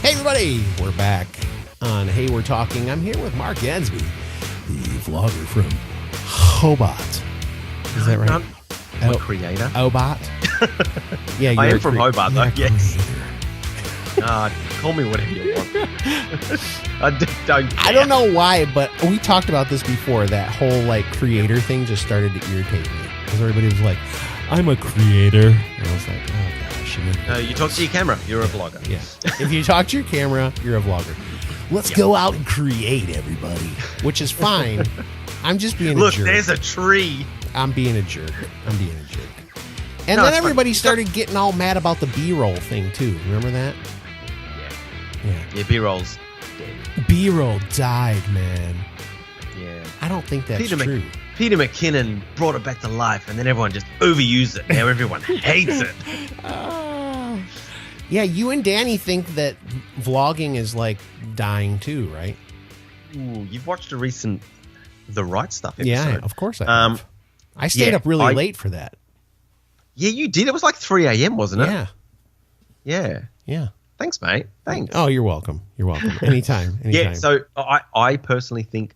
Hey everybody, we're back on Hey We're Talking. I'm here with Mark Ensbey, the vlogger from Hobart. Is that right? I'm a creator. Hobart? Yeah, I am from Hobart, though. Yes. Creator. Call me whatever you want. I don't know why, but we talked about this before. That whole like creator thing just started to irritate me because everybody was like, "I'm a creator," and I was like, "Oh gosh." You talk to your camera. You're a vlogger. Yeah. If you talk to your camera, you're a vlogger. Let's go out and create, everybody, which is fine. I'm just being a jerk. Look, there's a tree. I'm being a jerk. And then everybody started getting all mad about the B-roll thing too. Remember that? Yeah, B-roll's dead. B-roll died, man. Yeah. I don't think that's true. Peter McKinnon brought it back to life, and then everyone just overused it. Now everyone hates it. Yeah, you and Danny think that vlogging is like dying too, right? Ooh, you've watched a recent The Right Stuff episode. Yeah, of course I have. I stayed up really late for that. Yeah, you did. It was like 3 a.m., wasn't it? Yeah. Thanks, mate. Thanks. Oh, you're welcome. Anytime. Yeah, so I personally think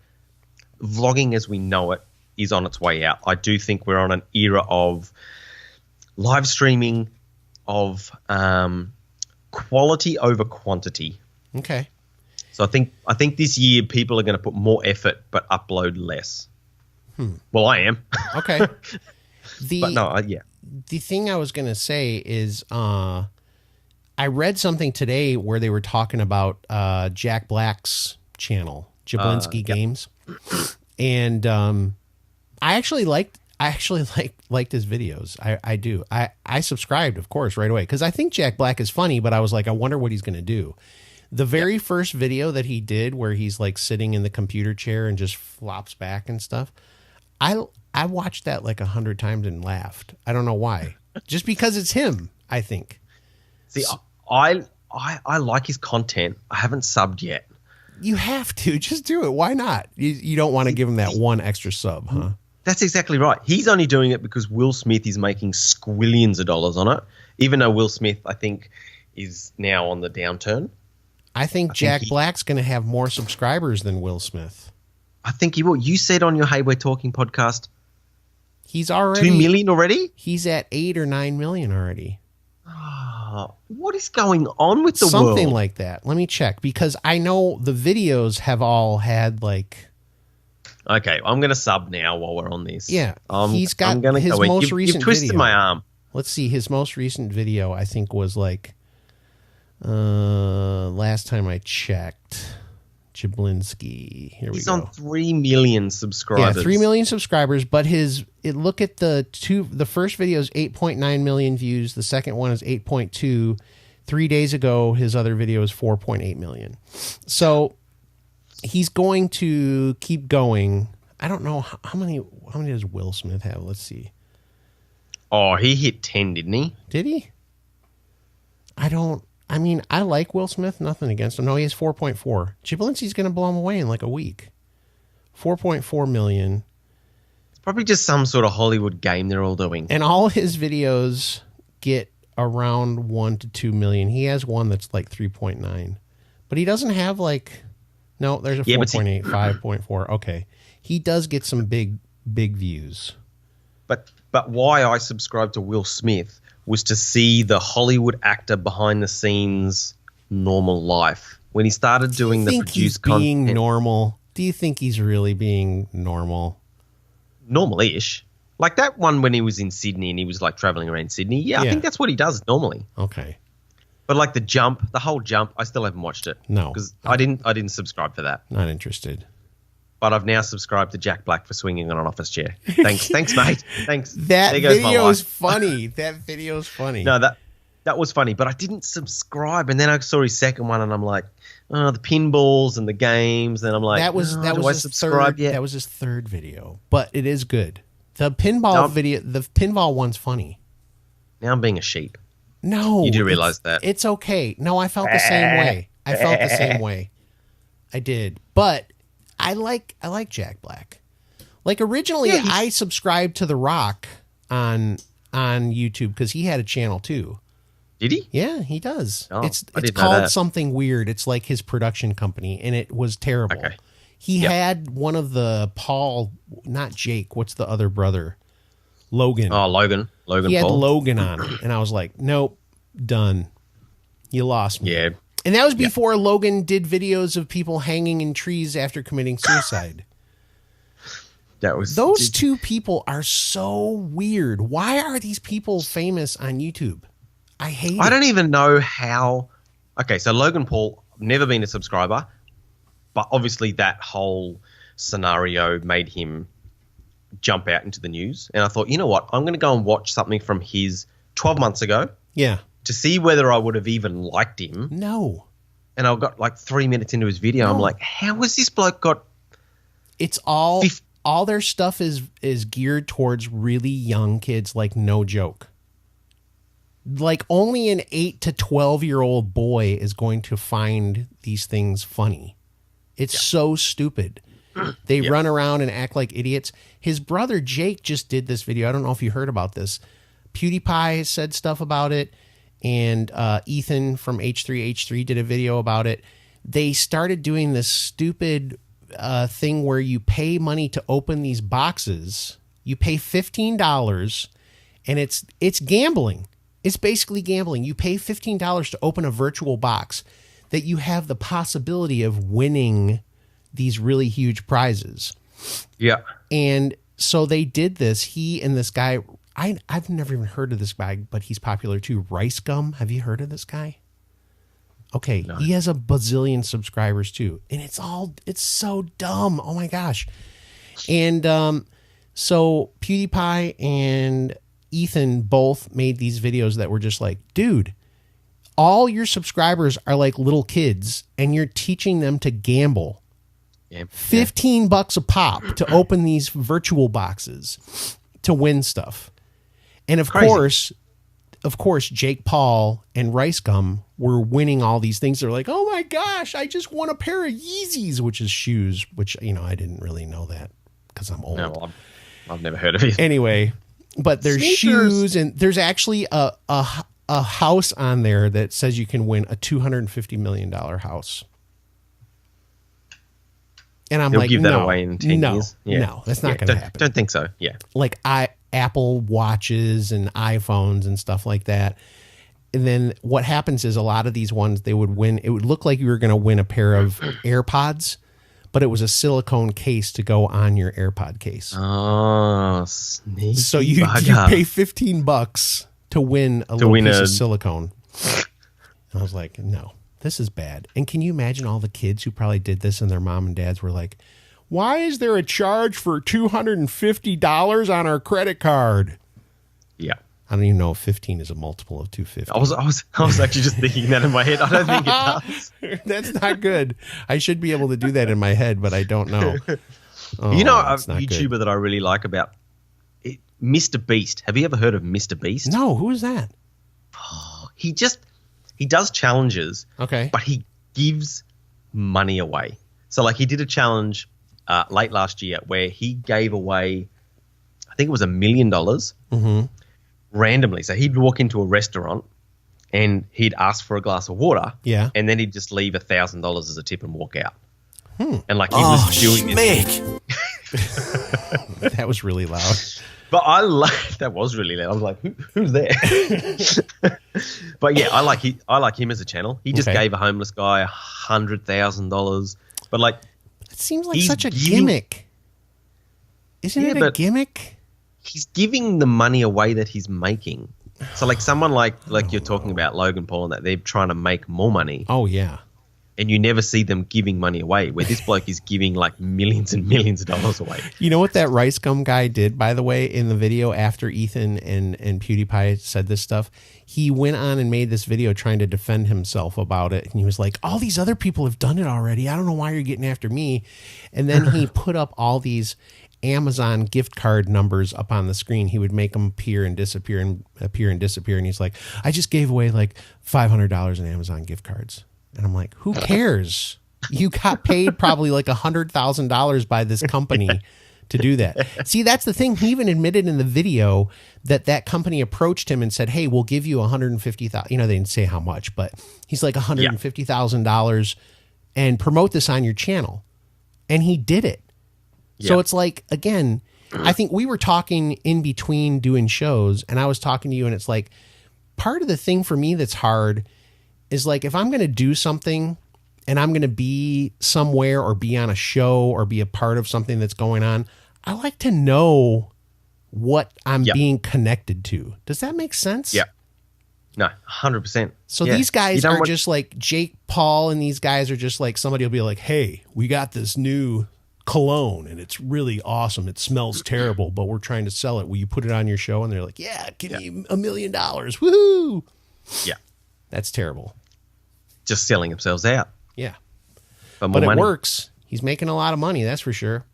vlogging as we know it is on its way out. I do think we're on an era of live streaming, of quality over quantity. Okay. So I think this year people are going to put more effort but upload less. Well, I am. Okay. But no, yeah. The thing I was going to say is I read something today where they were talking about Jack Black's channel, Jablinski Games. And I actually liked his videos. I do. I subscribed, of course, right away because I think Jack Black is funny, but I was like, I wonder what he's going to do. The very first video that he did where he's like sitting in the computer chair and just flops back and stuff, I watched that like 100 times and laughed. I don't know why. Just because it's him, I think. See, I like his content. I haven't subbed yet. You have to. Just do it. Why not? You don't want to give him that one extra sub, huh? That's exactly right. He's only doing it because Will Smith is making squillions of dollars on it, even though Will Smith, I think, is now on the downturn. I think Jack Black's going to have more subscribers than Will Smith. I think he will. You said on your Hey We're Talking podcast, he's already 2 million already? He's at 8 or 9 million already. Oh, what is going on with the world? Something like that. Let me check because I know the videos have all had like. Okay, I'm going to sub now while we're on this. Yeah, he's got his most recent You've twisted video. my arm. Let's see. His most recent video, I think, was like last time I checked, Jablinski. Here we go. He's on 3 million subscribers. Yeah, 3 million subscribers. But look at the first video is 8.9 million views. The second one is 8.2. 3 days ago, his other video is 4.8 million. So he's going to keep going. I don't know how many does Will Smith have? Let's see. Oh, he hit 10, didn't he? Did he? I like Will Smith. Nothing against him. No, he has 4.4. Jablinski's going to blow him away in like a week. 4.4 million. It's probably just some sort of Hollywood game they're all doing. And all his videos get around 1 to 2 million. He has one that's like 3.9. But he doesn't have like... No, there's a 4.8, 5.4. Okay. He does get some big views. But why I subscribed to Will Smith was to see the Hollywood actor behind the scenes normal life. When he started doing the produced content. Being normal? Do you think he's really being normal? Normal-ish. Like that one when he was in Sydney and he was like traveling around Sydney. Yeah, I think that's what he does normally. Okay. But like the whole jump, I still haven't watched it. No. Because I didn't subscribe for that. Not interested. But I've now subscribed to Jack Black for swinging on an office chair. Thanks, mate. Thanks. That video's funny. That video's funny. No, that was funny. But I didn't subscribe, and then I saw his second one, and I'm like, oh, the pinballs and the games, and I'm like, that was his third video, but it is good. The pinball one's funny. Now I'm being a sheep. No, you do realize that. It's okay. No, I felt the same way. I did, but I like Jack Black. Like originally, I subscribed to The Rock on YouTube because he had a channel too. Did he? Yeah, he does. Oh, It's I didn't know called that. something weird. It's like his production company, and it was terrible. Okay. He Yep. had one of the Paul, not Jake. What's the other brother? Logan. Oh, Logan he had Paul. Logan on it, and I was like, nope, done. You lost me. Yeah. And that was before Logan did videos of people hanging in trees after committing suicide. That was Those two people are so weird. Why are these people famous on YouTube? I hate I it. don't even know how. Okay, so Logan Paul, never been a subscriber, but obviously that whole scenario made him jump out into the news. And I thought, you know what? I'm going to go and watch something from his 12 months ago Yeah. to see whether I would have even liked him. No. And I got like 3 minutes into his video. I'm like, how has this bloke got... It's all their stuff is geared towards really young kids, like no joke. Like only an 8 to 12-year-old boy is going to find these things funny. It's so stupid. They run around and act like idiots. His brother Jake just did this video. I don't know if you heard about this. PewDiePie said stuff about it, and Ethan from H3H3 did a video about it. They started doing this stupid thing where you pay money to open these boxes. You pay $15, and it's gambling. It's basically gambling. You pay $15 to open a virtual box that you have the possibility of winning these really huge prizes. Yeah. And so they did this. He and this guy, I've never even heard of this guy, but he's popular too. Rice Gum. Have you heard of this guy? Okay. No. He has a bazillion subscribers too. And it's so dumb. Oh my gosh. And so PewDiePie and Ethan both made these videos that were just like, dude, all your subscribers are like little kids and you're teaching them to gamble. $15 a pop to open these virtual boxes to win stuff. And of course, Jake Paul and Rice Gum were winning all these things. They're like, oh my gosh, I just won a pair of Yeezys, which is shoes, which, I didn't really know that because I'm old. No, well, I've never heard of it. Anyway, but there's shoes, and there's actually a house on there that says you can win a $250 million house. And I'm like, give that no, away in 10 years. Yeah. No, that's not going to happen. Don't think so. Yeah. Like Apple watches and iPhones and stuff like that. And then what happens is a lot of these ones, they would win. It would look like you were going to win a pair of AirPods, but it was a silicone case to go on your AirPod case. Oh, sneaky. So you pay $15 to win a little piece of silicone. I was like, no. This is bad. And can you imagine all the kids who probably did this and their mom and dads were like, why is there a charge for $250 on our credit card? Yeah. I don't even know if 15 is a multiple of 250. I was actually just thinking that in my head. I don't think it does. That's not good. I should be able to do that in my head, but I don't know. Oh, a YouTuber that I really like about it, Mr. Beast. Have you ever heard of Mr. Beast? No, who is that? Oh, he does challenges, okay, but he gives money away. So like he did a challenge late last year where he gave away, I think it was $1 million randomly. So he'd walk into a restaurant and he'd ask for a glass of water, and then he'd just leave $1,000 as a tip and walk out. And like he was doing this. That was really loud. But that was really loud. I was like, who's there? But yeah, I like him as a channel. He just gave a homeless guy $100,000. But like, it seems like such a gimmick. Isn't it a gimmick? He's giving the money away that he's making. So like someone like you're talking about Logan Paul and that, they're trying to make more money. Oh yeah. And you never see them giving money away, where this bloke is giving like millions and millions of dollars away. You know what that Rice Gum guy did, by the way, in the video after Ethan and PewDiePie said this stuff? He went on and made this video trying to defend himself about it. And he was like, all these other people have done it already. I don't know why you're getting after me. And then he put up all these Amazon gift card numbers up on the screen. He would make them appear and disappear and appear and disappear. And he's like, I just gave away like $500 in Amazon gift cards. And I'm like, who cares? You got paid probably like $100,000 by this company to do that. See, that's the thing. He even admitted in the video that company approached him and said, hey, we'll give you $150,000. You know, they didn't say how much, but he's like $150,000 and promote this on your channel. And he did it. Yeah. So it's like, again, I think we were talking in between doing shows, and I was talking to you, and it's like, part of the thing for me that's hard is like, if I'm going to do something and I'm going to be somewhere or be on a show or be a part of something that's going on, I like to know what I'm being connected to. Does that make sense? Yeah. No, 100%. So these guys are just like Jake Paul, and these guys are just like, somebody will be like, hey, we got this new cologne and it's really awesome. It smells terrible, but we're trying to sell it. Will you put it on your show? And they're like, yeah, give me $1 million. Woohoo. Yeah. That's terrible. Just selling themselves out. Yeah. But it works. He's making a lot of money. That's for sure.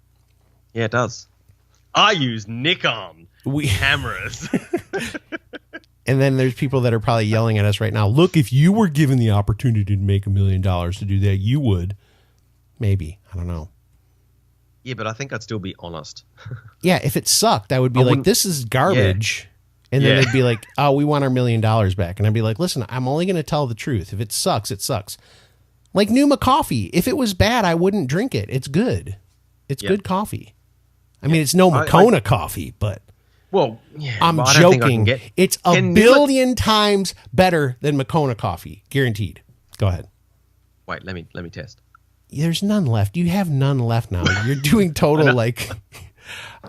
Yeah, it does. I use Nikon cameras. And then there's people that are probably yelling at us right now. Look, if you were given the opportunity to make $1 million to do that, you would. Maybe. I don't know. Yeah, but I think I'd still be honest. Yeah, if it sucked, I would be like, this is garbage. Yeah. And then they'd be like, oh, we want our $1 million back. And I'd be like, listen, I'm only going to tell the truth. If it sucks, it sucks. Like Numa coffee. If it was bad, I wouldn't drink it. It's good. It's good coffee. I mean, it's no Moccona coffee, but... Well, yeah, I'm joking. It's a billion times better than Moccona coffee. Guaranteed. Go ahead. Wait, let me test. There's none left. You have none left now. You're doing total like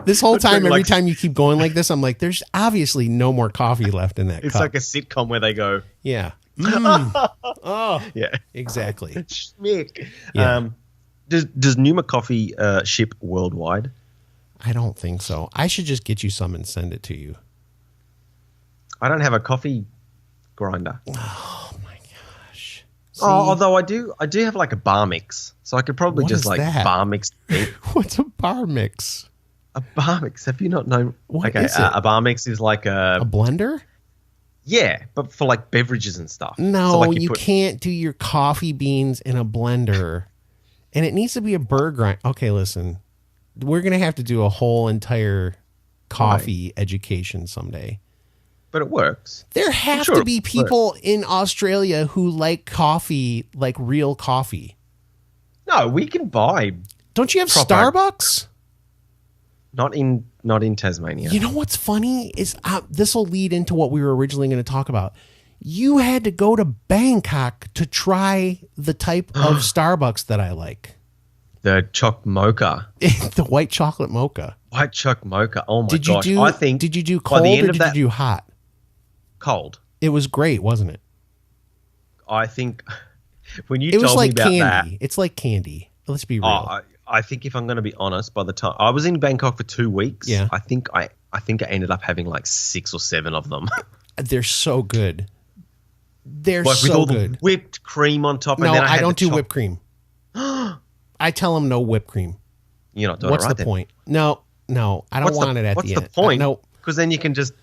this whole time. Every time you keep going like this, I'm like, there's obviously no more coffee left in that cup. It's like a sitcom where they go, yeah. Oh, yeah, exactly. Schmick. Yeah. Does Numa coffee ship worldwide? I don't think so. I should just get you some and send it to you. I don't have a coffee grinder. Oh my gosh. See? Although I do have like a bar mix, so I could probably just like bar mix it. What's a bar mix? A bar mix. Have you not known? What is it? A bar mix is like a blender. Yeah, but for like beverages and stuff. No, so like you can't do your coffee beans in a blender, and it needs to be a burr grind. Okay, listen. We're going to have to do a whole entire coffee education someday. But it works. There have to be people in Australia who like coffee, like real coffee. No, we can buy. Don't you have Starbucks? Not in Tasmania. You know what's funny is this will lead into what we were originally going to talk about. You had to go to Bangkok to try the type of Starbucks that I like. The choc mocha. The white chocolate mocha. White choc mocha. Oh my gosh. Did you do cold or did you do hot? Cold. It was great, wasn't it? I think when you told me about that. It's like candy. Let's be real. I think if I'm going to be honest, by the time I was in Bangkok for 2 weeks, I think I ended up having like 6 or 7 of them. They're so good. They're like so with all good. The whipped cream on top. No, and then I don't do whipped cream. I tell them no whipped cream. You're not doing What's it right the point? No, I don't want it at the end. What's the point? No, because then you can just.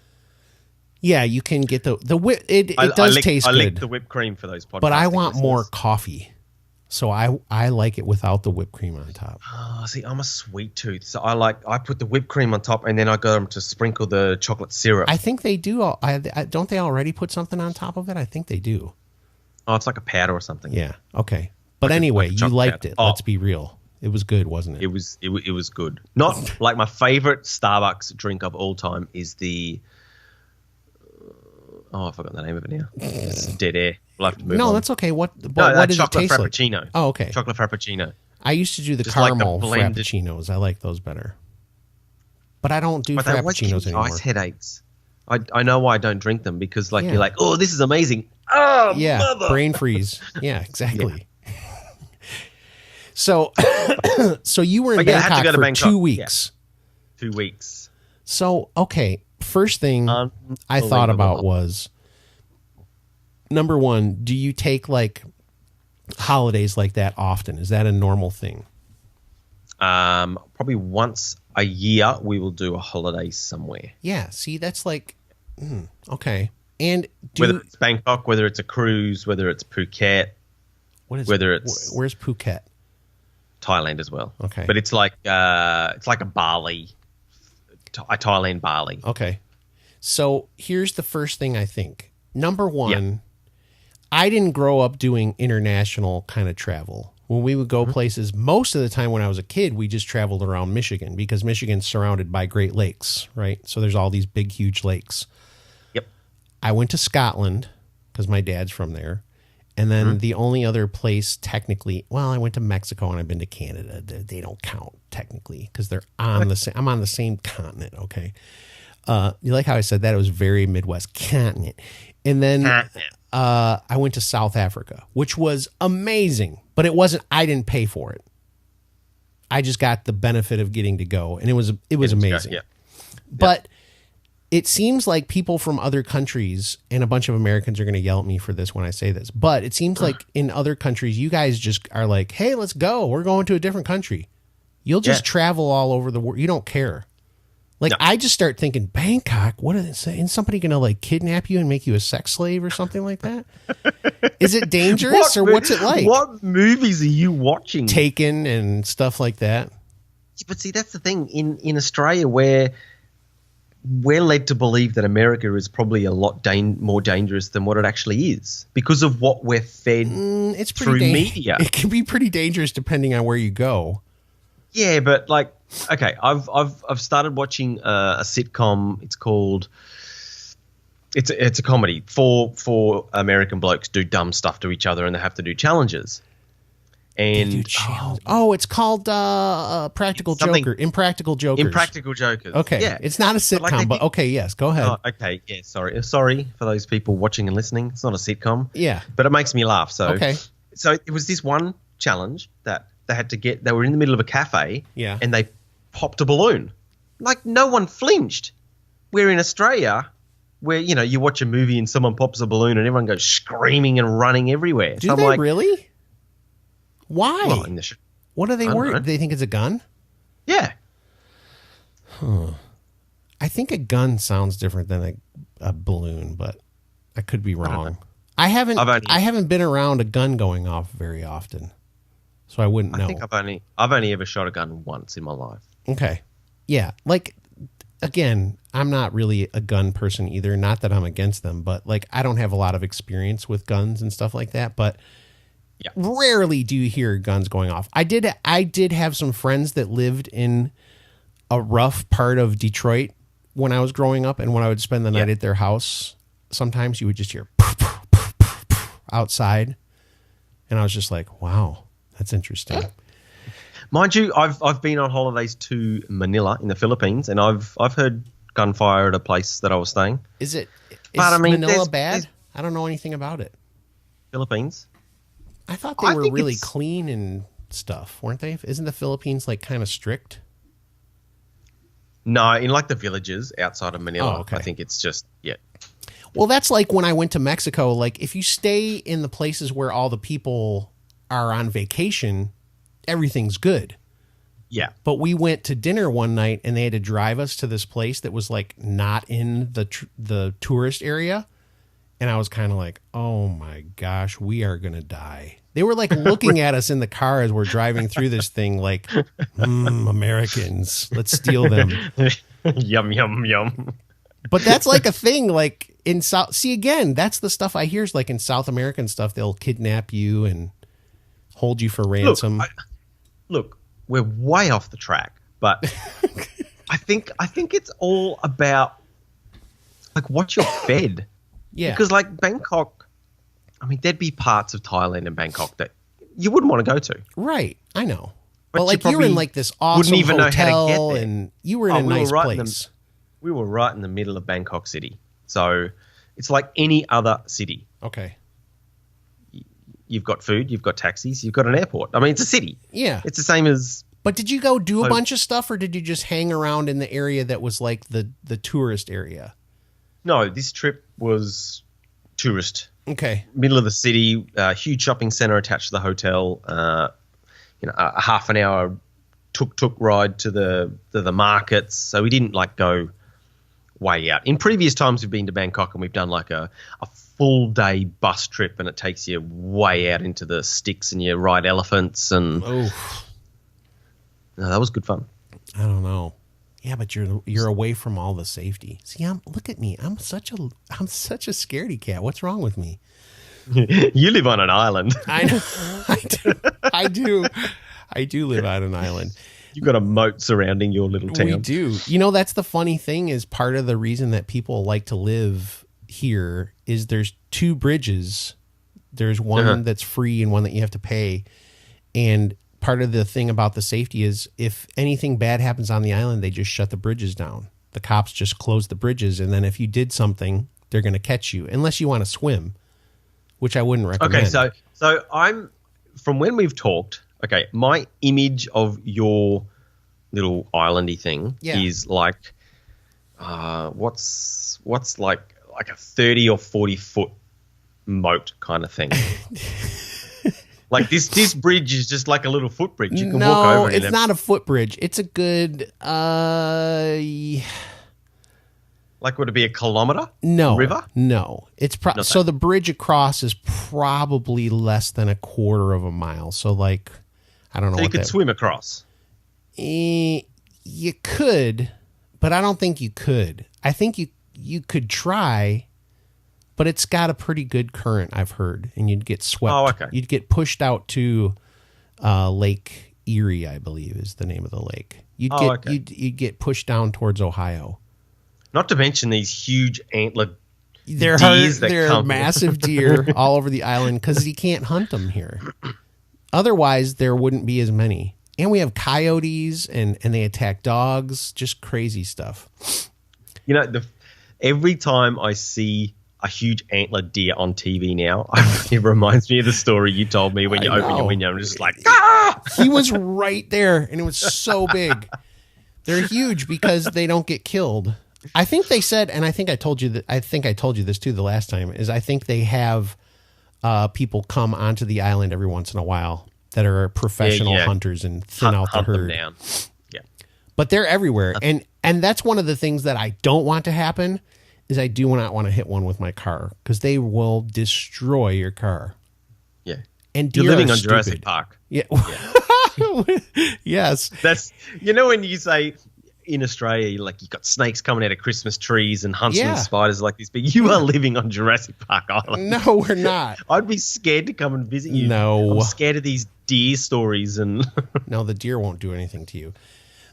Yeah, you can get the whip. It does taste good. I lick the whipped cream for those podcasts. But I want more coffee, so I like it without the whipped cream on top. Oh, see, I'm a sweet tooth, so I put the whipped cream on top, and then I go to sprinkle the chocolate syrup. I think they do. Don't they already put something on top of it? I think they do. Oh, it's like a powder or something. Yeah. Okay. But like anyway, you liked it. Let's be real. It was good, wasn't it? It was good. Not like my favorite Starbucks drink of all time is the. I forgot the name of it now. It's dead air. We'll have to move on. No, that's okay. What does it taste frappuccino. Like? Oh, okay. Chocolate frappuccino. I used to do the caramel frappuccinos. I like those better. But I don't do frappuccinos anymore. Ice headaches. I know why I don't drink them because you're like, oh, this is amazing. Oh, yeah, mother. Brain freeze. Yeah, exactly. Yeah. So you were in Bangkok for 2 weeks. Yeah. 2 weeks. So, okay, first thing I thought about was, number one, do you take like holidays like that often? Is that a normal thing? Probably once a year we will do a holiday somewhere. Yeah, see, that's like, okay. And whether it's Bangkok, whether it's a cruise, whether it's Phuket, where's Phuket? Thailand as well. Okay. But it's like a Bali, a Thailand Bali. Okay. So here's the first thing I think. Number one, I didn't grow up doing international kind of travel. When we would go places, most of the time when I was a kid, we just traveled around Michigan because Michigan's surrounded by Great Lakes, right? So there's all these big, huge lakes. Yep. I went to Scotland because my dad's from there. And then the only other place technically, well, I went to Mexico and I've been to Canada. They don't count technically because they're on the same. I'm on the same continent. Okay. You like how I said that? It was very Midwest continent. And then I went to South Africa, which was amazing, but it wasn't. I didn't pay for it. I just got the benefit of getting to go, and it was amazing. But it seems like people from other countries, and a bunch of Americans are going to yell at me for this when I say this, but it seems like in other countries, you guys just are like, hey, let's go. We're going to a different country. You'll just travel all over the world. You don't care. Like, I just start thinking, Bangkok, what are they saying? Is somebody going to like kidnap you and make you a sex slave or something like that? Is it dangerous or what's it like? What movies are you watching? Taken and stuff like that. But see, that's the thing. In Australia, where we're led to believe that America is probably a lot more dangerous than what it actually is because of what we're fed it's through media. It can be pretty dangerous depending on where you go. Yeah, but like, okay, I've started watching a sitcom. It's called. It's a comedy. Four American blokes do dumb stuff to each other, and they have to do challenges. And it's called Practical Joker. Impractical Jokers. Impractical Jokers. Okay, yeah. It's not a sitcom, but okay, yes, go ahead. Oh, okay, yeah, sorry for those people watching and listening. It's not a sitcom. Yeah, but it makes me laugh. So okay, so it was this one challenge that they had to get. They were in the middle of a cafe. Yeah, and they popped a balloon. Like no one flinched. We're in Australia, where you watch a movie and someone pops a balloon and everyone goes screaming and running everywhere. Do they really? Why? Well, what are they worried? Do they think it's a gun? Yeah. I think a gun sounds different than a balloon, but I could be wrong. I haven't been around a gun going off very often, so I wouldn't know. I think I've only ever shot a gun once in my life. Okay. Yeah. Like, again, I'm not really a gun person either. Not that I'm against them, but like I don't have a lot of experience with guns and stuff like that. But rarely do you hear guns going off. I did have some friends that lived in a rough part of Detroit when I was growing up, and when I would spend the night at their house, sometimes you would just hear outside, and I was just like, wow, that's interesting. Mind you, I've been on holidays to Manila in the Philippines, and I've heard gunfire at a place that I was staying. Is Manila bad? I don't know anything about it. Philippines. I thought they were really clean and stuff, weren't they? Isn't the Philippines like kind of strict? No, in like the villages outside of Manila. Oh, okay. I think it's just Well, that's like when I went to Mexico. Like if you stay in the places where all the people are on vacation, everything's good. Yeah. But we went to dinner one night and they had to drive us to this place that was like not in the tourist area. And I was kind of like, oh my gosh, we are going to die. They were like looking at us in the car as we're driving through this thing like, Americans, let's steal them. Yum, yum, yum. But that's like a thing like in South. See, again, that's the stuff I hear is like in South American stuff, they'll kidnap you and hold you for ransom. Look, we're way off the track, but I think it's all about like what you're fed. Yeah. Because like Bangkok, I mean, there'd be parts of Thailand and Bangkok that you wouldn't want to go to. Right. I know. But like you're in like this awesome hotel know how to get there. And you were in a nice place. We were right in the middle of Bangkok City. So it's like any other city. Okay. You've got food, you've got taxis, you've got an airport. I mean, it's a city. Yeah. It's the same as... But did you go do a bunch of stuff or did you just hang around in the area that was like the tourist area? No, this trip was tourist. Okay. Middle of the city, huge shopping center attached to the hotel. A half an hour tuk-tuk ride to the markets. So we didn't like go way out. In previous times we've been to Bangkok and we've done like a full day bus trip and it takes you way out into the sticks and you ride elephants and No, that was good fun. I don't know. Yeah, but you're away from all the safety. See, look at me. I'm such a scaredy cat. What's wrong with me? You live on an island. I know. I do. I do live on an island. You've got a moat surrounding your little town. We do. You know, that's the funny thing is part of the reason that people like to live here is there's two bridges. There's one that's free and one that you have to pay. And part of the thing about the safety is if anything bad happens on the island, they just shut the bridges down. The cops just close the bridges. And then if you did something, they're going to catch you unless you want to swim, which I wouldn't recommend. Okay, so I'm from when we've talked. Okay, my image of your little islandy thing is like, what's like a 30 or 40 foot moat kind of thing. Like this bridge is just like a little footbridge. You can walk over it. No, it's not a footbridge. It's a good, like would it be a kilometer? No, river? No, it's so the bridge across is probably less than a quarter of a mile. So like, I don't know. So you could swim across. You could, but I don't think you could. I think you could try, but it's got a pretty good current, I've heard, and you'd get swept. Oh, okay. You'd get pushed out to Lake Erie, I believe is the name of the lake. You'd get pushed down towards Ohio. Not to mention these huge antler There are massive deer all over the island because you can't hunt them here. Otherwise, there wouldn't be as many. And we have coyotes, and they attack dogs, just crazy stuff. You know, every time I see a huge antler deer on TV now, it reminds me of the story you told me when you open your window and just like, ah! He was right there, and it was so big. They're huge because they don't get killed. I think they said, and I think I told you this too the last time, is I think they have people come onto the island every once in a while that are professional hunters and thin out the herd. Them down. Yeah. But they're everywhere. And that's one of the things that I don't want to happen is I do not want to hit one with my car because they will destroy your car. Yeah. And you're living on stupid. Jurassic Park. Yeah. Yes. That's, when you say in Australia, like you've got snakes coming out of Christmas trees and huntsman spiders like this, but you are living on Jurassic Park Island. No, we're not. I'd be scared to come and visit you. No. I'm scared of these deer stories and No, the deer won't do anything to you.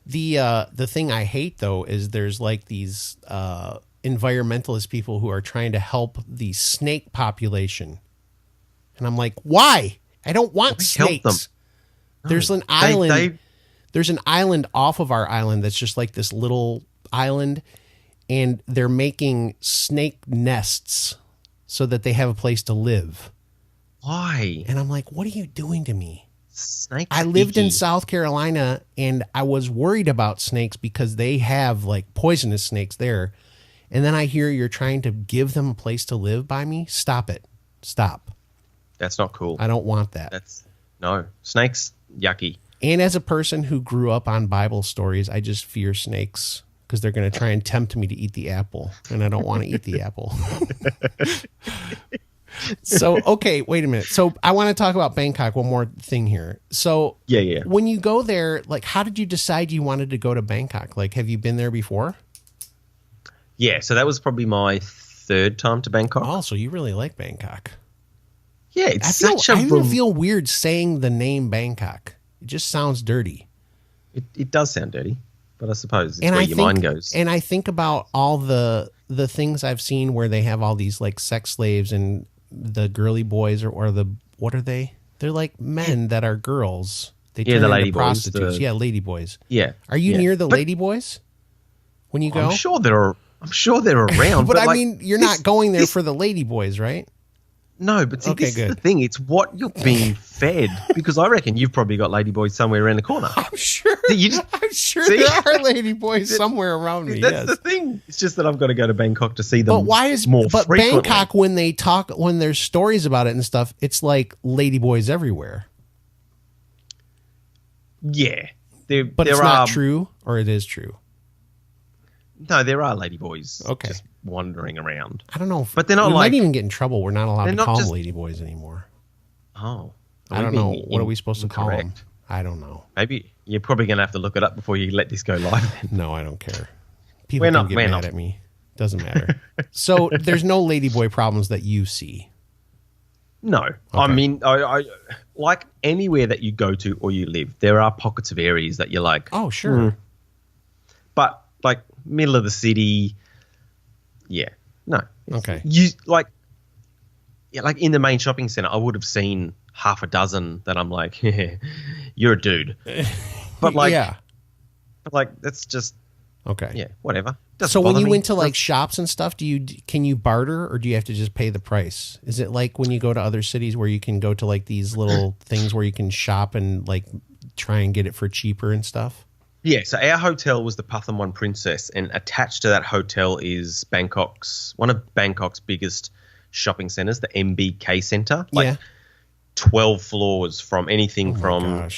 The thing I hate though is there's like these environmentalist people who are trying to help the snake population. And I'm like, why? I don't want snakes. Help them. There's an island. There's an island off of our island that's just like this little island, and they're making snake nests so that they have a place to live. Why? And I'm like, what are you doing to me? Snakes. I lived in South Carolina, and I was worried about snakes because they have like poisonous snakes there. And then I hear you're trying to give them a place to live by me. Stop it. Stop. That's not cool. I don't want that. No. Snakes, yucky. And as a person who grew up on Bible stories, I just fear snakes because they're going to try and tempt me to eat the apple, and I don't want to eat the apple. So, okay, wait a minute. So I want to talk about Bangkok. One more thing here. So yeah. When you go there, like, how did you decide you wanted to go to Bangkok? Like, have you been there before? Yeah, so that was probably my third time to Bangkok. Oh, so you really like Bangkok. Yeah, I even feel weird saying the name Bangkok. It just sounds dirty. It does sound dirty, but I suppose it's where your mind goes. And I think about all the things I've seen where they have all these like sex slaves and the girly boys or the, what are they? They're like men that are girls. They turn the into lady prostitutes. boys. Lady boys. Yeah. Are you near the lady boys when you go? I'm sure they're around. but I mean, you're not going there for the lady boys, right? No, but see, this is the thing. It's what you're being fed, because I reckon you've probably got ladyboys somewhere around the corner. I'm sure. I'm sure there are ladyboys somewhere around me. That's the thing. It's just that I've got to go to Bangkok to see them. But why is frequently. Bangkok, when there's stories about it and stuff, it's like ladyboys everywhere. Yeah, but it's not true, or it is true. No, there are ladyboys. Okay. Just wandering around. I don't know. But they're not we like... might even get in trouble. We're not allowed to call them ladyboys anymore. Oh. I don't know. What are we supposed to call them? I don't know. Maybe you're probably going to have to look it up before you let this go live. No, I don't care. People can get mad at me. Doesn't matter. So there's no ladyboy problems that you see? No. Okay. I mean, I like anywhere that you go to or you live, there are pockets of areas that you're like, oh, sure. But like middle of the city, yeah, no. Okay. You like in the main shopping center, I would have seen half a dozen that I'm like, you're a dude. But like, that's just okay. Yeah, whatever. So when you went to like shops and stuff, can you barter or do you have to just pay the price? Is it like when you go to other cities where you can go to like these little things where you can shop and like try and get it for cheaper and stuff? Yeah, so our hotel was the Pathamwan Princess, and attached to that hotel is one of Bangkok's biggest shopping centers, the MBK Center. Like 12 floors from anything from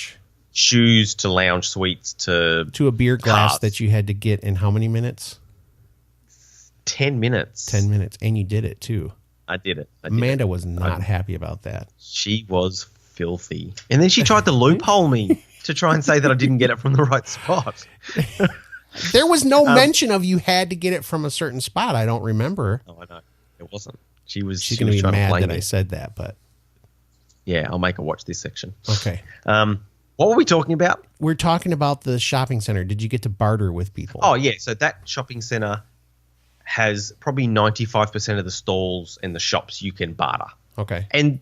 shoes to lounge suites to a beer glass cars. That you had to get in how many minutes? 10 minutes. 10 minutes. And you did it too. I did it. Amanda was not happy about that. She was filthy. And then she tried to loophole me to try and say that I didn't get it from the right spot. There was no mention of you had to get it from a certain spot. I don't remember. Oh, I know. It wasn't. She's going to be mad that me. I said that, but. Yeah, I'll make her watch this section. Okay. What were we talking about? We're talking about the shopping center. Did you get to barter with people? Oh, yeah. So that shopping center has probably 95% of the stalls and the shops you can barter. Okay. And,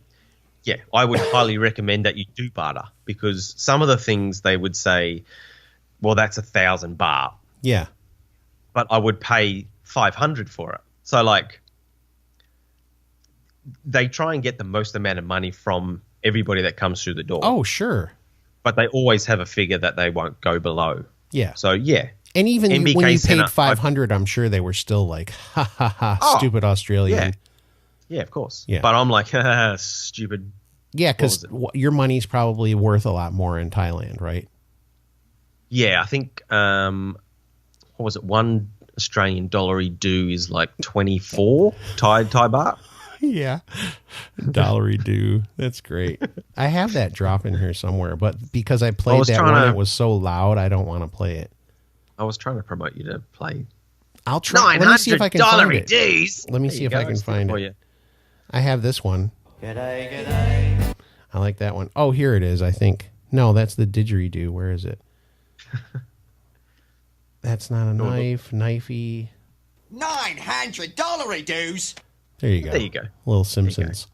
yeah, I would highly recommend that you do barter because some of the things they would say, well, that's 1,000 baht. Yeah. But I would pay 500 for it. So, like, they try and get the most amount of money from everybody that comes through the door. Oh, sure. But they always have a figure that they won't go below. Yeah. So, yeah. And even MBK when you Center, paid 500, I'm sure they were still like, ha, ha, ha, stupid Australian. Yeah. Yeah, of course. Yeah. But I'm like, stupid. Yeah, because your money's probably worth a lot more in Thailand, right? Yeah, I think, what was it? $1 Australian dollary do is like 24 Thai baht. Yeah. Dollary do. That's great. I have that drop in here somewhere, but because I played that one, it was so loud, I don't want to play it. I was trying to promote you to play. I'll try. Let me see if I can find it. Dues. Let me see if I can find it. I have this one. G'day. I like that one. Oh, here it is, I think. No, that's the didgeridoo. Where is it? That's not a knife. Knifey. $900 dues. There you go. There you go. Little Simpsons.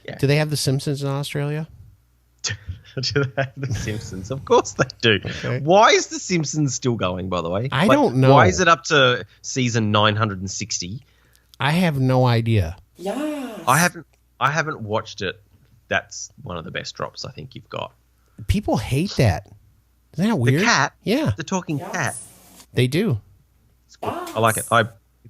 Yeah. Do they have the Simpsons in Australia? Do they have the Simpsons? Of course they do. Okay. Why is the Simpsons still going, by the way? I don't know. Why is it up to season 960? I have no idea. Yeah. I haven't watched it. That's one of the best drops I think you've got. People hate that. Isn't that weird? The cat? Yeah. The talking cat. They do. It's good. I like it. I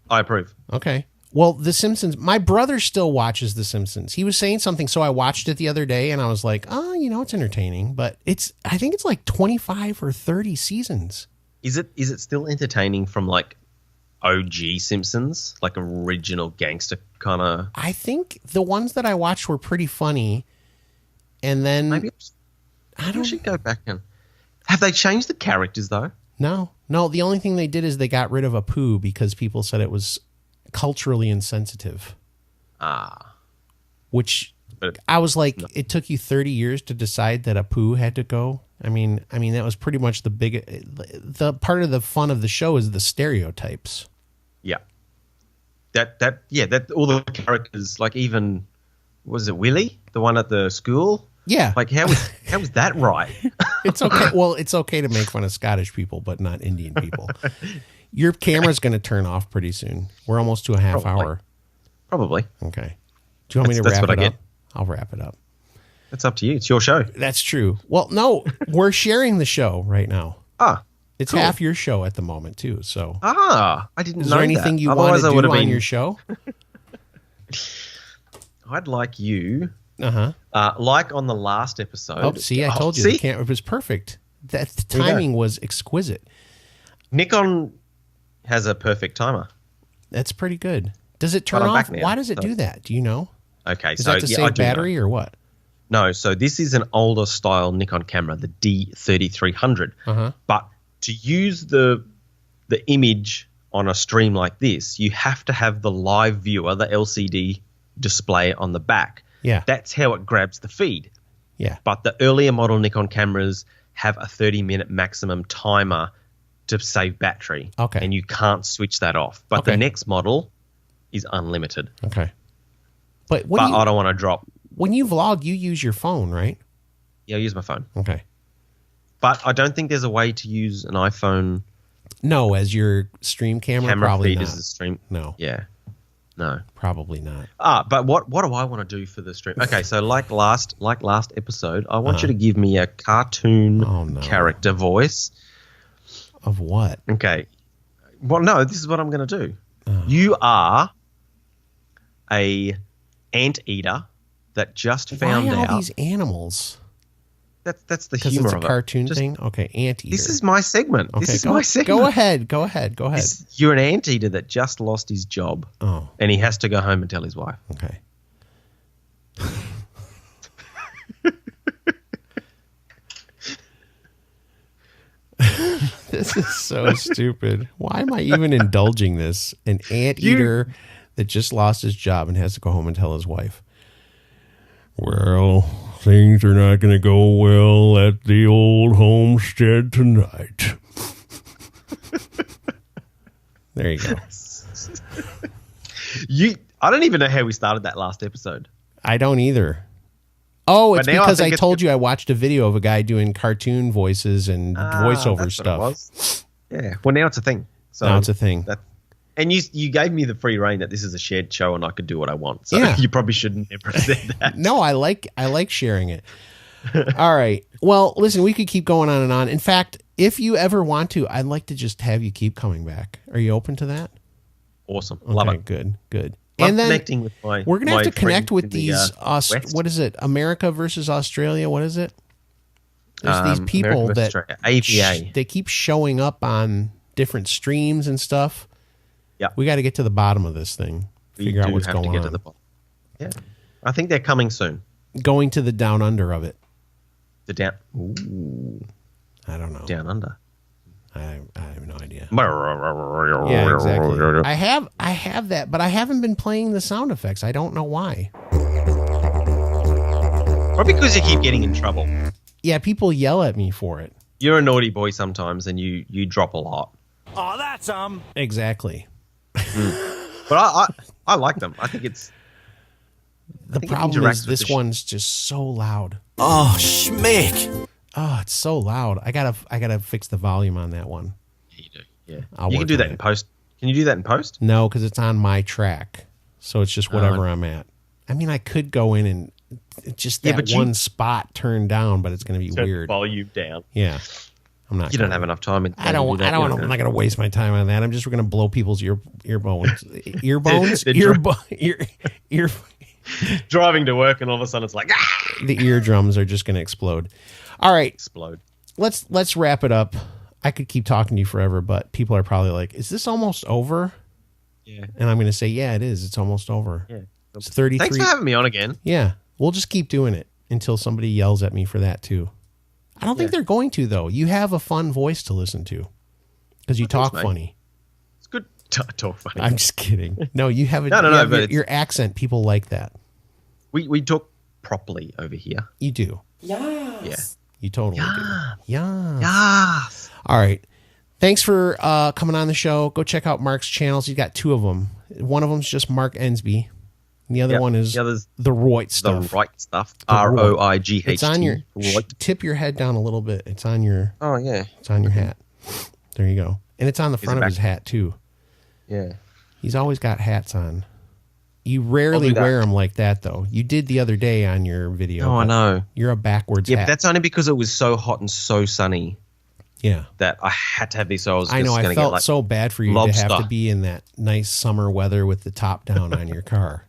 approve. Okay. Well, The Simpsons, my brother still watches The Simpsons. He was saying something, so I watched it the other day, and I was like, oh, it's entertaining. But I think it's like 25 or 30 seasons. Is it still entertaining from like OG Simpsons, like original gangster kind of? I think the ones that I watched were pretty funny. And then Maybe I should go back and have they changed the characters though? No. The only thing they did is they got rid of a poo because people said it was culturally insensitive. Which I was like, It took you 30 years to decide that a poo had to go. I mean that was pretty much the part of the fun of the show is the stereotypes. Yeah. That all the characters, like even was it Willie, the one at the school? Yeah. Like how was that right? It's okay. Well, it's okay to make fun of Scottish people, but not Indian people. Your camera's going to turn off pretty soon. We're almost to a half hour. Probably. Okay. Do you want me to wrap it up? I'll wrap it up. It's up to you. It's your show. That's true. Well, no, we're sharing the show right now. It's cool. Half your show at the moment too. So I didn't know that. Is there anything you want to do on your show? I'd like you. Like on the last episode. Oh, see, I told you. It was perfect. The timing was exquisite. Nikon has a perfect timer. That's pretty good. Does it turn off? Why does it do that? Do you know? Okay, Is that to save battery or what? No, so this is an older style Nikon camera, the D3300. But to use the image on a stream like this, you have to have the live viewer, the LCD display on the back. Yeah. That's how it grabs the feed. Yeah. But the earlier model Nikon cameras have a 30-minute maximum timer to save battery. Okay. And you can't switch that off. But the next model is unlimited. Okay. But I don't want to drop. When you vlog, you use your phone, right? Yeah, I use my phone. Okay. But I don't think there's a way to use an iPhone. No, as your stream camera probably feed not. as the stream. No. Yeah. No. Probably not. But what do I want to do for the stream? Okay, so like last episode, I want you to give me a cartoon character voice. Of what? Okay. Well, no, this is what I'm going to do. You are a anteater that just found out. Why all these animals? That's the humor of it. It's a cartoon thing? Okay, anteater. This is my segment. Okay, this is my segment. Go ahead. You're an anteater that just lost his job. Oh. And he has to go home and tell his wife. Okay. This is so stupid. Why am I even indulging this? An anteater that just lost his job and has to go home and tell his wife. Well, things are not going to go well at the old homestead tonight. There you go. I don't even know how we started that last episode. I don't either. Oh, it's because I told you I watched a video of a guy doing cartoon voices and voiceover stuff. What it was. Yeah. Well, now it's a thing. So now it's a thing. And you gave me the free rein that this is a shared show and I could do what I want. So you probably shouldn't have said that. No, I like sharing it. All right. Well, listen, we could keep going on and on. In fact, if you ever want to, I'd like to just have you keep coming back. Are you open to that? Awesome. Okay, love it. Good. Love and then connecting with we're going to have to connect with these, what is it? America versus Australia. What is it? There's these people that AVA. They keep showing up on different streams and stuff. Yeah. We got to get to the bottom of this thing. Figure out what's going on. To the bottom. Yeah. I think they're coming soon. Going to the down under of it. The down. Ooh. I don't know. Down under. I have no idea. Yeah, exactly. I have that, but I haven't been playing the sound effects. I don't know why. Probably because you keep getting in trouble. Yeah, people yell at me for it. You're a naughty boy sometimes, and you drop a lot. Oh, that's exactly. But I like them. I think it's. The problem is this one's just so loud. Oh, schmick. Oh, it's so loud. I gotta fix the volume on that one. Yeah, you do. Yeah. You can do that in post. Can you do that in post? No, because it's on my track. So it's just whatever I'm at. I mean, I could go in and just that one spot turn down, but it's going to be weird. Volume down. Yeah. I'm not. You don't have enough time. I'm not going to waste my time on that. I'm just going to blow people's earbones. Driving to work and all of a sudden it's like the eardrums are just going to explode. All right. Explode. Let's wrap it up. I could keep talking to you forever, but people are probably like, is this almost over? Yeah. And I'm going to say, yeah, it is. It's almost over. Yeah. It's 33. Thanks for having me on again. Yeah. We'll just keep doing it until somebody yells at me for that too. I don't think they're going to, though. You have a fun voice to listen to because you talk funny. It's good to talk funny. I'm just kidding. No, you have your accent. People like that. We talk properly over here. You do. Yes. Yeah. You totally do. Yeah. Yes. All right. Thanks for coming on the show. Go check out Mark's channels. He's got two of them. One of them's just Mark Ensbey. And the other one is the Roit stuff. The Roit stuff. ROIGHT. It's on your tip your head down a little bit. It's on your It's on your hat. There you go. And it's on the front of his hat too. Yeah. He's always got hats on. You rarely wear them like that though. You did the other day on your video. Oh, I know. You're a backwards hat. Yeah, but that's only because it was so hot and so sunny. Yeah. That I had to have these. So I know. I felt so bad for you to have to be in that nice summer weather with the top down on your car.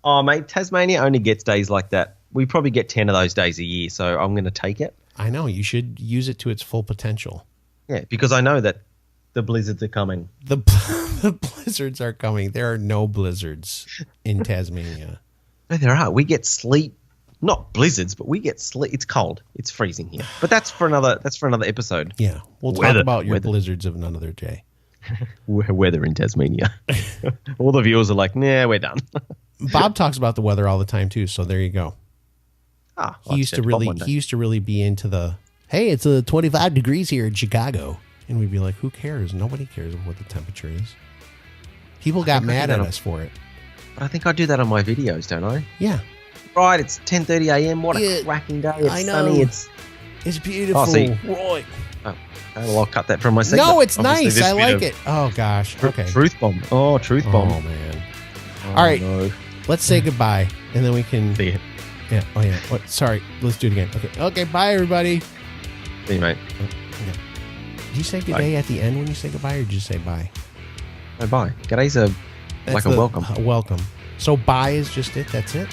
Oh, mate, Tasmania only gets days like that. We probably get 10 of those days a year, so I'm going to take it. I know. You should use it to its full potential. Yeah, because I know that the blizzards are coming. The blizzards are coming. There are no blizzards in Tasmania. No, there are. We get sleet not blizzards, but we get it's cold. It's freezing here. But that's for another episode. Yeah, we'll talk about your blizzards of another day. Weather in Tasmania. All the viewers are like, nah, we're done. Bob talks about the weather all the time too, so there you go. He used to really be into the, hey, it's 25 degrees here in Chicago. And we'd be like, who cares? Nobody cares what the temperature is. People got mad at us for it. But I think I do that on my videos, don't I? Yeah. Right, it's 10:30 a.m. What a cracking day. It's sunny. It's beautiful. Right. Oh, well, I'll cut that from my segment. No, it's nice. I like it. Oh, gosh. Okay. Truth bomb. Oh, truth bomb. Oh, man. All right. No. Let's say goodbye, and then we can... See you. Yeah. Oh, yeah. What? Sorry. Let's do it again. Okay. Bye, everybody. See you, mate. Okay. Did you say good day at the end when you say goodbye, or did you say bye? No, bye. Gooday's like a welcome. Welcome. So bye is just it? That's it?